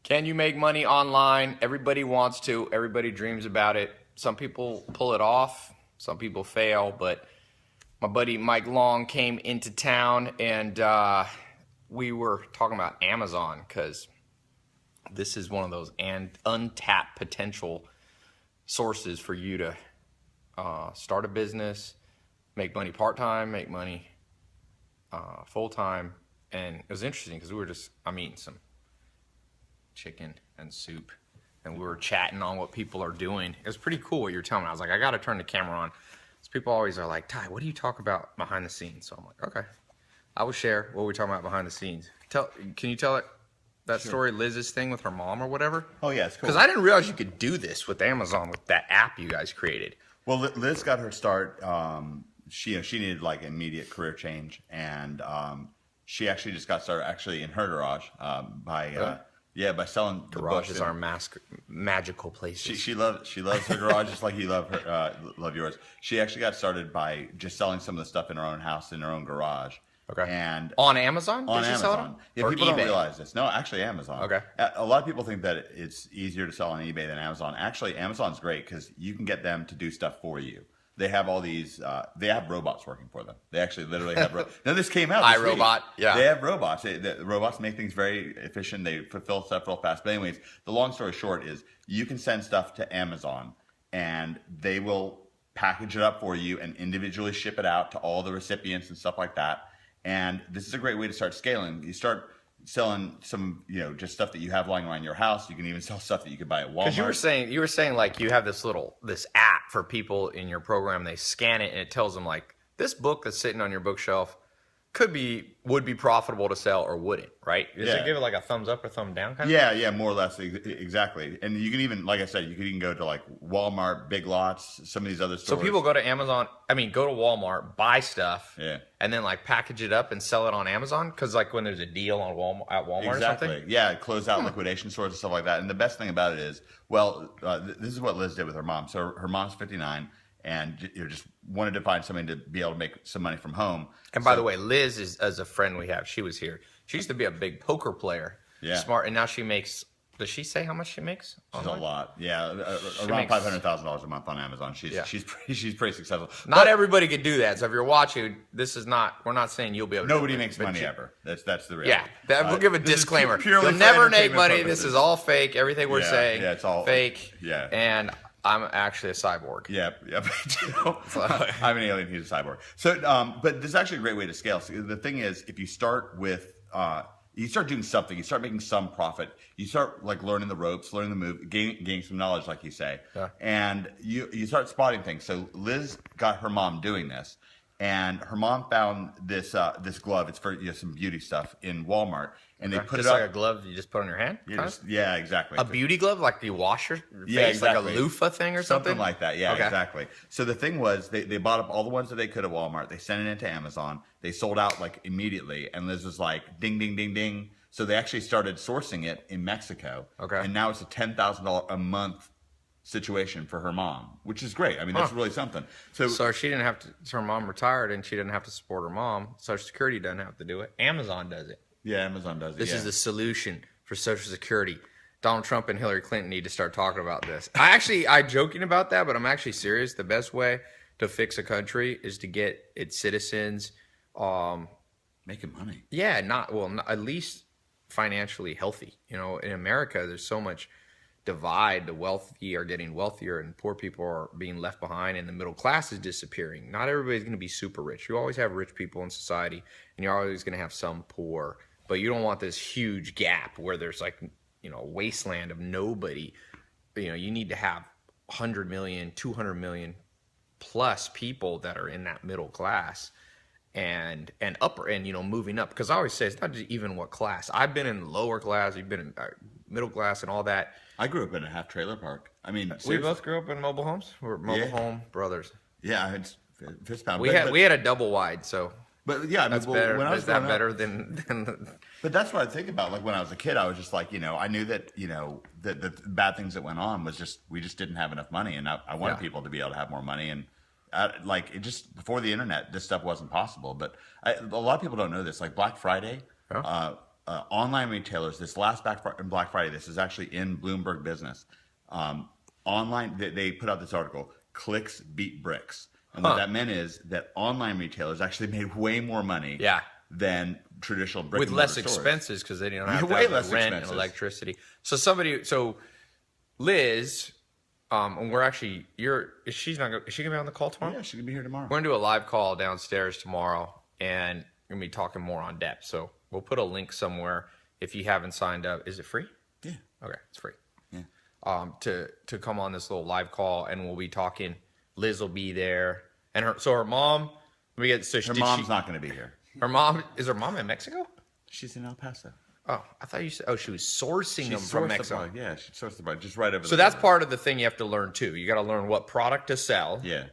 Can you make money online? Everybody wants to. Everybody dreams about it. Some people pull it off. Some people fail. But my buddy Mike Long came into town, and we were talking about Amazon because this is one of those untapped potential sources for you to start a business, make money part-time, make money full-time. And it was interesting because I'm eating some chicken and soup, and we were chatting on what people are doing. It was pretty cool what you were telling me. I was like, I got to turn the camera on. So people always are like, Ty, what do you talk about behind the scenes? So I'm like, okay, I will share what we're talking about behind the scenes. Can you tell it that story, Liz's thing with her mom or whatever? Oh yeah, it's cool. Because I didn't realize you could do this with Amazon with that app you guys created. Well, Liz got her start. She needed like immediate career change, and she actually just got started actually in her garage by selling Garage is our magical place. She loves her garage just like you love yours. She actually got started by just selling some of the stuff in her own house in her own garage. Okay. And on Amazon? On Amazon. Yeah, people don't realize this. No, actually Amazon. Okay. A lot of people think that it's easier to sell on eBay than Amazon. Actually, Amazon's great because you can get them to do stuff for you. They have all these, they have robots working for them. They actually literally have Now this came out this week. iRobot, yeah. They have robots. The robots make things very efficient. They fulfill stuff real fast. But anyways, the long story short is you can send stuff to Amazon and they will package it up for you and individually ship it out to all the recipients and stuff like that. And this is a great way to start scaling. You start selling some, just stuff that you have lying around your house. You can even sell stuff that you could buy at Walmart. Because you were saying like you have this app for people in your program. They scan it and it tells them like this book that's sitting on your bookshelf would be profitable to sell or wouldn't, right? Does it give it like a thumbs up or thumb down kind of thing? Yeah, more or less, exactly. And you can even, like I said, you can even go to like Walmart, Big Lots, some of these other stores. So people go to go to Walmart, buy stuff, yeah, and then like package it up and sell it on Amazon? Because like when there's a deal on Walmart or something? Yeah, close out liquidation stores and stuff like that. And the best thing about it is, this is what Liz did with her mom. So her mom's 59. And just wanted to find somebody to be able to make some money from home. And by the way, Liz is a friend we have. She was here. She used to be a big poker player. Yeah. Smart. And now she makes, does she say how much she makes? She's a lot. Yeah. Around $500,000 a month on Amazon. She's pretty successful. Not everybody could do that. So if you're watching, we're not saying you'll be able to. Nobody makes money ever. That's the reality. Yeah. We'll give a disclaimer. You'll never make money. Purposes. This is all fake. Everything we're saying. Yeah, it's all fake. Yeah. And I'm actually a cyborg. Yeah. I'm an alien. He's a cyborg. So, but this is actually a great way to scale. So the thing is, if you start with, you start doing something, you start making some profit, you start like learning the ropes, learning the move, gaining some knowledge, like you say, and you start spotting things. So Liz got her mom doing this, and her mom found this glove. It's for some beauty stuff in Walmart. And they put just it up like a glove you just put on your hand? Yeah, exactly. A beauty glove? Like you wash your face? Exactly. Like a loofah thing or something? Something like that, yeah, exactly. So the thing was, they bought up all the ones that they could at Walmart. They sent it into Amazon. They sold out like immediately. And Liz was like, ding, ding, ding, ding. So they actually started sourcing it in Mexico. Okay. And now it's a $10,000 a month situation for her mom, which is great. I mean, that's really something. So she didn't have to, her mom retired and she didn't have to support her mom. Social Security doesn't have to do it. Amazon does it. Yeah, Amazon does it. This is the solution for Social Security. Donald Trump and Hillary Clinton need to start talking about this. I'm joking about that, but I'm actually serious. The best way to fix a country is to get its citizens making money. Yeah, at least financially healthy. In America, there's so much divide. The wealthy are getting wealthier and poor people are being left behind, and the middle class is disappearing. Not everybody's going to be super rich. You always have rich people in society, and you're always going to have some poor. But you don't want this huge gap where there's like, a wasteland of nobody. You need to have 100 million, 200 million plus people that are in that middle class and upper and, moving up. Because I always say it's not just even what class. I've been in lower class, you've been in middle class and all that. I grew up in a half trailer park. I mean, we both grew up in mobile homes. We're mobile home brothers. Yeah, it's fist pound. We had a double wide, so. But yeah, that's better. Is that better than? But that's what I think about. Like when I was a kid, I was just like, I knew that, that the bad things that went on was just we just didn't have enough money, and I wanted people to be able to have more money, and it just before the internet, this stuff wasn't possible. But a lot of people don't know this. Like Black Friday, online retailers, this last Black Friday, this is actually in Bloomberg Business. Online, they put out this article, clicks beat bricks. And what that meant is that online retailers actually made way more money than traditional brick with and mortar less stores. expenses because they didn't have to way have less rent expenses. and electricity. So Liz, and we're actually, is she gonna be on the call tomorrow? Yeah, she can be here tomorrow. We're gonna do a live call downstairs tomorrow, and we're gonna be talking more on depth. So we'll put a link somewhere if you haven't signed up. Is it free? Yeah. Okay, it's free. Yeah. To come on this little live call, and we'll be talking. Liz will be there, and her mom. Her mom's not going to be here. Her mom is her mom in Mexico? She's in El Paso. Oh, I thought you said. Oh, she was sourcing them from Mexico. Yeah, she sourced the bug just right over. So that's part of the thing you have to learn too. You got to learn what product to sell. Yeah.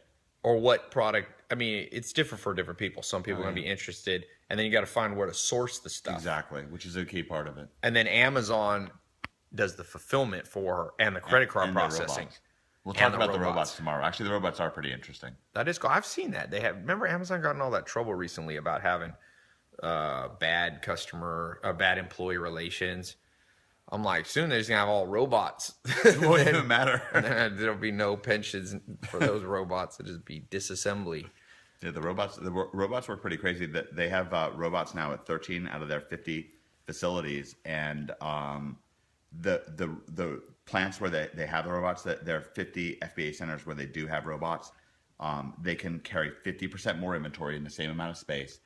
Or what product. I mean, it's different for different people. Some people are going to be interested, and then you got to find where to source the stuff. Exactly, which is a key part of it. And then Amazon does the fulfillment for her and the credit card processing. We'll talk about the robots tomorrow. Actually, the robots are pretty interesting. That is cool. I've seen that. Remember Amazon got in all that trouble recently about having bad employee relations. I'm like, soon they're just gonna have all robots. It won't even matter. There'll be no pensions for those robots. It'll just be disassembly. Yeah, the robots work pretty crazy. That they have robots now at 13 out of their 50 facilities, and the plants where they have the robots, that there are 50 FBA centers where they do have robots. They can carry 50% more inventory in the same amount of space.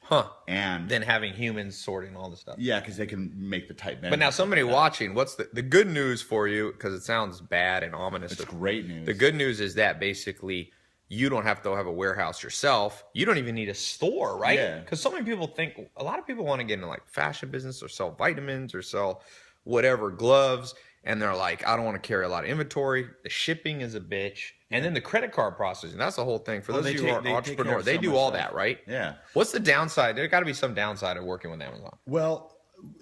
And then having humans sorting all the stuff. Yeah, because they can make the tight bend. But now somebody watching, what's the good news for you? Because it sounds bad and ominous. It's great news. The good news is that basically you don't have to have a warehouse yourself. You don't even need a store, right? Yeah. Because so many people think, a lot of people want to get into like fashion business or sell vitamins or sell whatever, gloves. And they're like, I don't want to carry a lot of inventory. The shipping is a bitch. And then the credit card processing. That's the whole thing. For those of you who are entrepreneurs, they do all that, right? Yeah. What's the downside? There got to be some downside of working with Amazon. Well,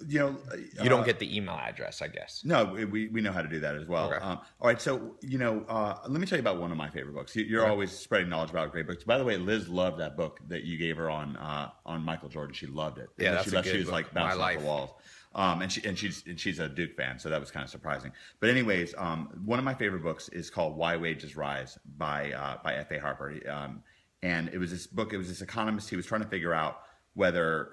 you don't get the email address, I guess. No, we know how to do that as well. Okay. All right, so let me tell you about one of my favorite books. You're always spreading knowledge about great books. By the way, Liz loved that book that you gave her on Michael Jordan. She loved it. Yeah, that's a good She was book. like bouncing off the walls. And she's a Duke fan, so that was kind of surprising. But anyways, one of my favorite books is called Why Wages Rise by F.A. Harper. And it was this book. It was this economist. He was trying to figure out whether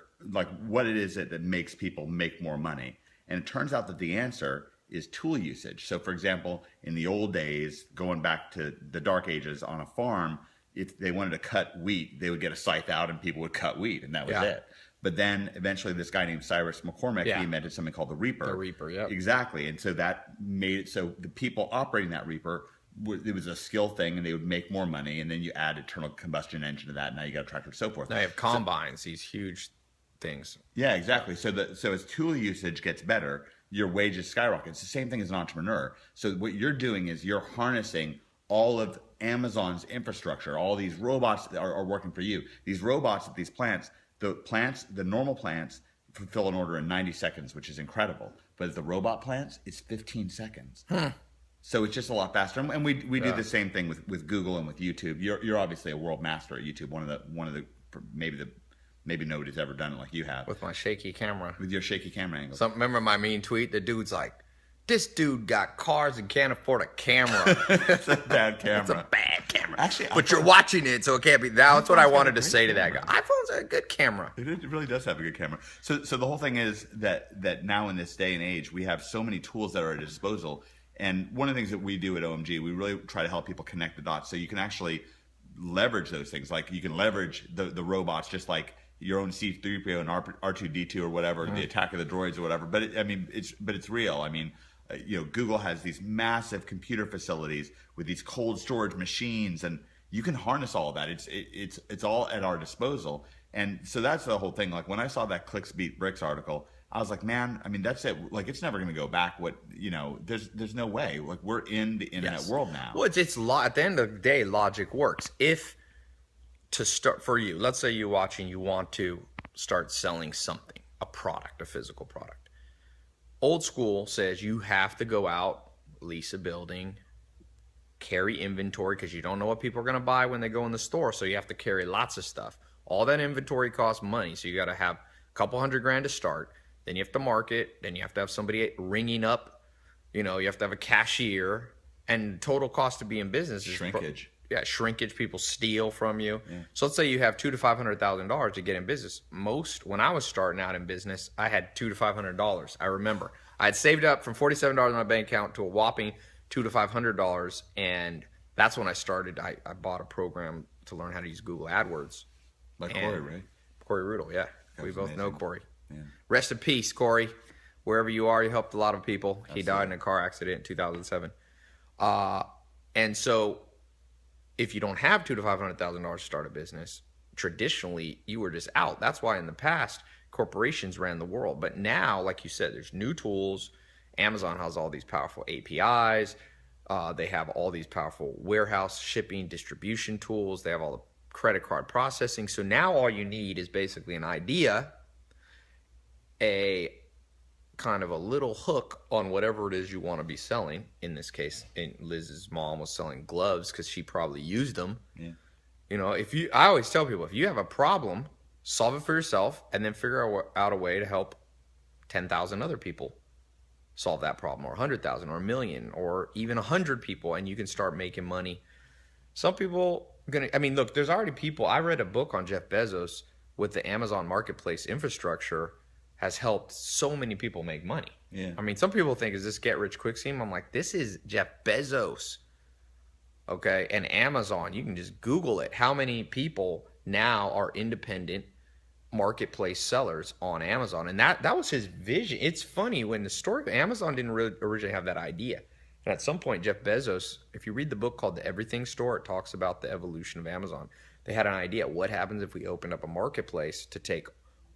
what it is that makes people make more money. And it turns out that the answer is tool usage. So, for example, in the old days, going back to the dark ages on a farm, if they wanted to cut wheat, they would get a scythe out and people would cut wheat, and that was it. But then eventually this guy named Cyrus McCormick, he invented something called the reaper. The reaper, yeah. Exactly. And so that made it so the people operating that reaper, it was a skill thing, and they would make more money. And then you add internal combustion engine to that, and now you got a tractor and so forth. Now you have combines, these huge things. Yeah, exactly. So as tool usage gets better, your wages skyrocket. It's the same thing as an entrepreneur. So what you're doing is you're harnessing all of Amazon's infrastructure. All these robots are working for you. These robots at these plants, the normal plants fulfill an order in 90 seconds, which is incredible. But at the robot plants, it's 15 seconds. So it's just a lot faster. And we do the same thing with Google and with YouTube. You're obviously a world master at YouTube. One of the maybe nobody's ever done it like you have. With my shaky camera. With your shaky camera angle. Remember my mean tweet? The dude's like, this dude got cars and can't afford a camera. It's a bad camera. It's a bad camera. Actually, but you're watching it, so it can't be. That's what I wanted to say to that guy. iPhone's a good camera. It really does have a good camera. So the whole thing is that now in this day and age, we have so many tools that are at our disposal. And one of the things that we do at OMG, we really try to help people connect the dots so you can actually leverage those things. Like you can leverage the robots just like your own C-3PO and R2-D2 or whatever, the Attack of the Droids or whatever. But it's real. I mean, Google has these massive computer facilities with these cold storage machines, and you can harness all of that. It's all at our disposal. And so that's the whole thing. Like when I saw that Clicks Beat Bricks article, I was like, man, I mean, that's it. Like it's never going to go back. There's no way. Like we're in the internet world now. Well, at the end of the day, logic works. If to start for you, let's say you're watching, you want to start selling something, a product, a physical product. Old school says you have to go out, lease a building, carry inventory because you don't know what people are going to buy when they go in the store. So you have to carry lots of stuff. All that inventory costs money. So you got to have a couple $100,000 to start. then you have to market, then you have to have somebody ringing up, you have to have a cashier, and total cost to be in business is Shrinkage. Shrinkage. People steal from you. Yeah. So let's say you have $200,000 to $500,000 to get in business. When I was starting out in business, I had $200 to $500. I remember I had saved up from $47 in my bank account to a whopping $200 to $500, and that's when I started. I bought a program to learn how to use Google AdWords. Like Corey, right? Corey Rudel, yeah. That We was both amazing. know Corey. Yeah. Rest in peace, Corey. Wherever you are, you helped a lot of people. Absolutely. He died in a car accident in 2007. And so if you don't have $200,000 to $500,000 to start a business, traditionally you were just out. That's why in the past corporations ran the world. But now, like you said, there's new tools. Amazon has all these powerful APIs. They have all these powerful warehouse shipping distribution tools. They have all the credit card processing. So now all you need is basically an idea, a kind of a little hook on whatever it is you want to be selling. In this case, Liz's mom was selling gloves because she probably used them. Yeah. I always tell people, if you have a problem, solve it for yourself and then figure out a way to help 10,000 other people solve that problem, or 100,000 or 1,000,000 or even 100 people, and you can start making money. Some people look, there's already people. I read a book on Jeff Bezos with the Amazon marketplace infrastructure has helped so many people make money. Yeah. Some people think, is this get rich quick scheme? I'm like, this is Jeff Bezos. Okay. And Amazon, you can just Google it. How many people now are independent marketplace sellers on Amazon? And that was his vision. It's funny, when the story of Amazon didn't really originally have that idea. And at some point, Jeff Bezos, if you read the book called The Everything Store, it talks about the evolution of Amazon. They had an idea. What happens if we opened up a marketplace to take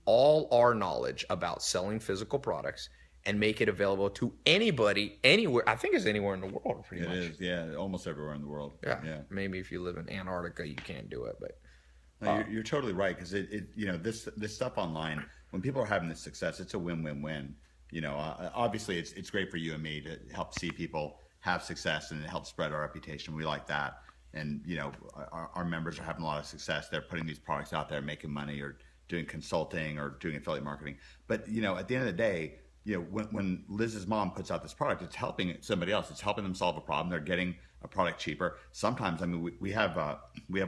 all our knowledge about selling physical products and make it available to anybody, anywhere? I think it's anywhere in the world, pretty much. It is, yeah, almost everywhere in the world. Yeah. Yeah. Maybe if you live in Antarctica, you can't do it, but No, you're totally right, because this stuff online, when people are having this success, it's a win-win-win. Obviously it's great for you and me to help see people have success, and it helps spread our reputation. We like that, and our members are having a lot of success. They're putting these products out there, making money, or doing consulting, or doing affiliate marketing. But at the end of the day, when Liz's mom puts out this product, it's helping somebody else. It's helping them solve a problem. They're getting a product cheaper. Sometimes, we have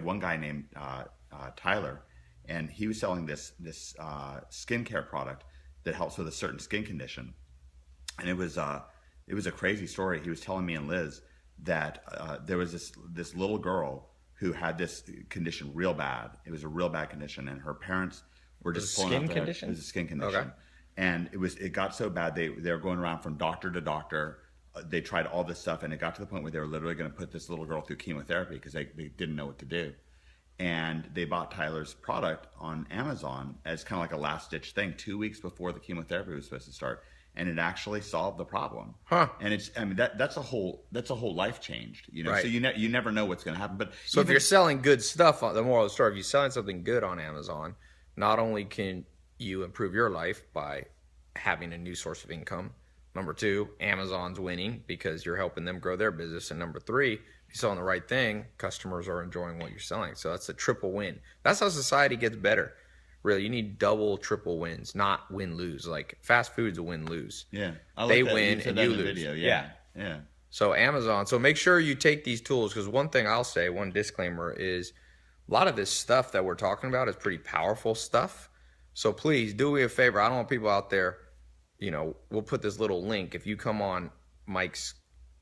one guy named Tyler, and he was selling this skincare product that helps with a certain skin condition, and it was a crazy story. He was telling me and Liz that there was this little girl who had this condition real bad. It was a real bad condition, and her parents were just pulling out their head. It was a skin condition. Okay. And it got so bad they were going around from doctor to doctor. They tried all this stuff, and it got to the point where they were literally going to put this little girl through chemotherapy because they didn't know what to do. And they bought Tyler's product on Amazon as kind of like a last-ditch thing 2 weeks before the chemotherapy was supposed to start, and it actually solved the problem. Huh. And that's a whole life changed. Right. So you never know what's going to happen. But so if you're selling good stuff, the moral of the story, if you're selling something good on Amazon, not only can you improve your life by having a new source of income, number two, Amazon's winning because you're helping them grow their business, and number three, if you're selling the right thing, customers are enjoying what you're selling. So that's a triple win. That's how society gets better. Really, you need double, triple wins, not win-lose. Like fast food's a win-lose. Yeah, they win and you lose. Video. Yeah. So Amazon. So make sure you take these tools, because one thing I'll say, one disclaimer is, a lot of this stuff that we're talking about is pretty powerful stuff. So please do me a favor. I don't want people out there, we'll put this little link. If you come on Mike's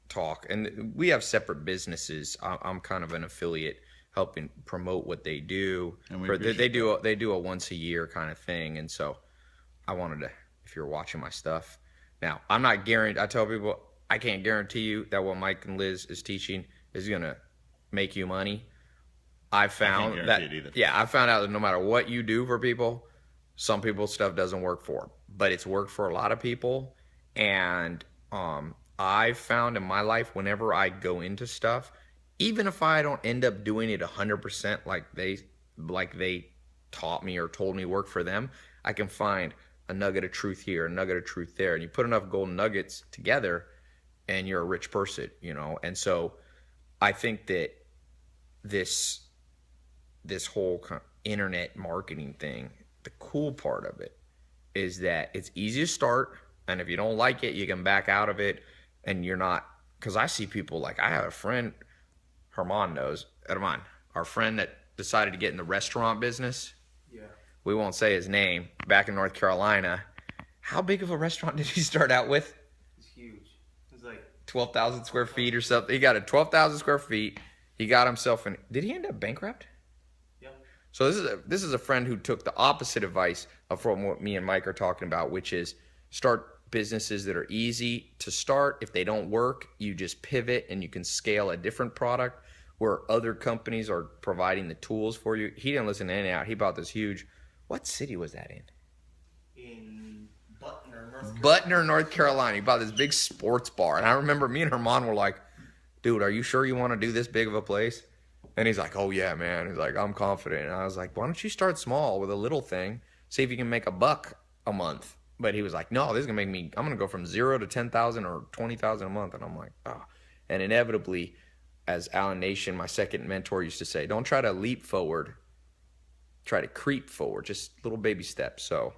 talk, and we have separate businesses. I'm kind of an affiliate helping promote what they do. And they do a once a year kind of thing. And so I wanted to, if you're watching my stuff now, I'm not guaranteed. I tell people, I can't guarantee you that what Mike and Liz is teaching is going to make you money. I found out that no matter what you do for people, some people's stuff doesn't work for, but it's worked for a lot of people. And I've found in my life, whenever I go into stuff, even if I don't end up doing it 100% like they taught me or told me worked for them, I can find a nugget of truth here, a nugget of truth there. And you put enough golden nuggets together and you're a rich person, And so I think that this whole kind of internet marketing thing, the cool part of it is that it's easy to start, and if you don't like it, you can back out of it, and you're not, because I see people like, I have a friend, Herman, our friend that decided to get in the restaurant business. Yeah. We won't say his name, back in North Carolina. How big of a restaurant did he start out with? It's huge. It's like 12,000 square feet or something. He got a 12,000 square feet. He got himself in. Did he end up bankrupt? yeah. So this is a friend who took the opposite advice of what me and Mike are talking about, which is start businesses that are easy to start. If they don't work, you just pivot and you can scale a different product where other companies are providing the tools for you. He didn't listen to any out. He bought this huge. What city was that in? In Butner, North Carolina. Butner, North Carolina. He bought this big sports bar. And I remember me and Herman were like, dude, are you sure you want to do this big of a place? And he's like, oh, yeah, man. He's like, I'm confident. And I was like, why don't you start small with a little thing? See if you can make $1 a month. But he was like, no, this is going to make me, I'm going to go from 0 to 10,000 or 20,000 a month. And I'm like, oh. And inevitably, as Alan Nation, my second mentor, used to say, don't try to leap forward. Try to creep forward. Just little baby steps. So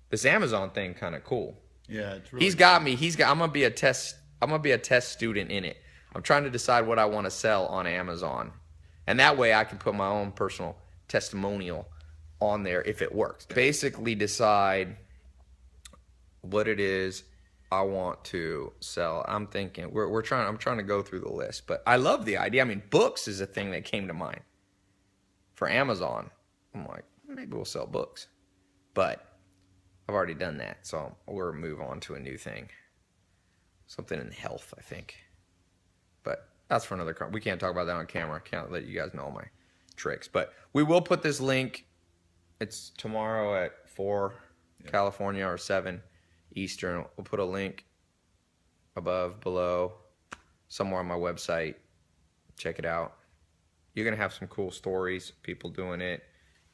this Amazon thing kind of cool. Yeah, it's really He's got me. I'm gonna be a test student in it. I'm trying to decide what I want to sell on Amazon, and that way I can put my own personal testimonial on there if it works. Basically, decide what it is I want to sell. I'm thinking I'm trying to go through the list, but I love the idea. I mean, books is a thing that came to mind for Amazon. I'm like, maybe we'll sell books, but I've already done that, so we'll move on to a new thing. Something in health, I think. But that's for another. We can't talk about that on camera. I can't let you guys know my tricks. But we will put this link. It's tomorrow at 4 California or 7 Eastern. We'll put a link above, below, somewhere on my website. Check it out. You're going to have some cool stories, people doing it.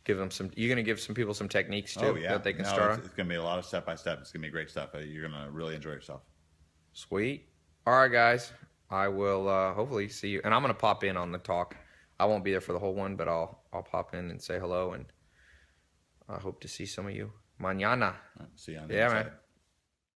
Give them some. You're gonna give some people some techniques too that they can start on. It's gonna be a lot of step by step. It's gonna be great stuff. You're gonna really enjoy yourself. Sweet. All right, guys. I will hopefully see you, and I'm gonna pop in on the talk. I won't be there for the whole one, but I'll pop in and say hello, and I hope to see some of you mañana. See you on the Yeah, inside. man.